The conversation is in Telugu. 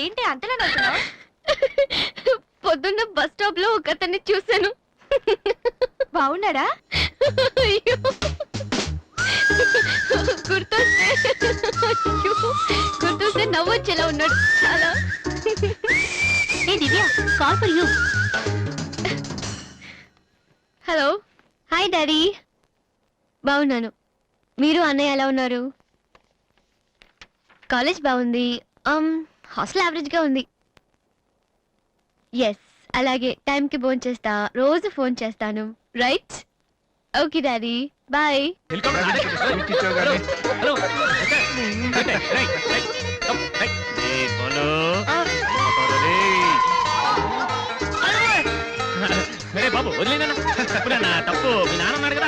ఏంటి అంతలా నవ్వుతున్నావ్? పొద్దున్న బస్ స్టాప్ లో ఒక అతన్ని చూశాను. బాగున్నాడా? అయ్యో, గుర్తొస్తే గుర్తొస్తే నవ్వొచ్చేలా ఉన్నాడు చాలా. ఏ Divya, call for you. Hello, hi daddy. బాగున్నాను. మీరు అన్నయ్య ఎలా ఉన్నారు? కాలేజ్ బాగుంది. హాస్టల్ యావరేజ్ గా ఉంది. ఎస్, అలాగే టైంకి ఫోన్ చేస్తా, రోజు ఫోన్ చేస్తాను. రైట్? Okay daddy, bye. బాబు వదిలేనా తప్పు, మీ నాన్న ఉన్నాడు కదా.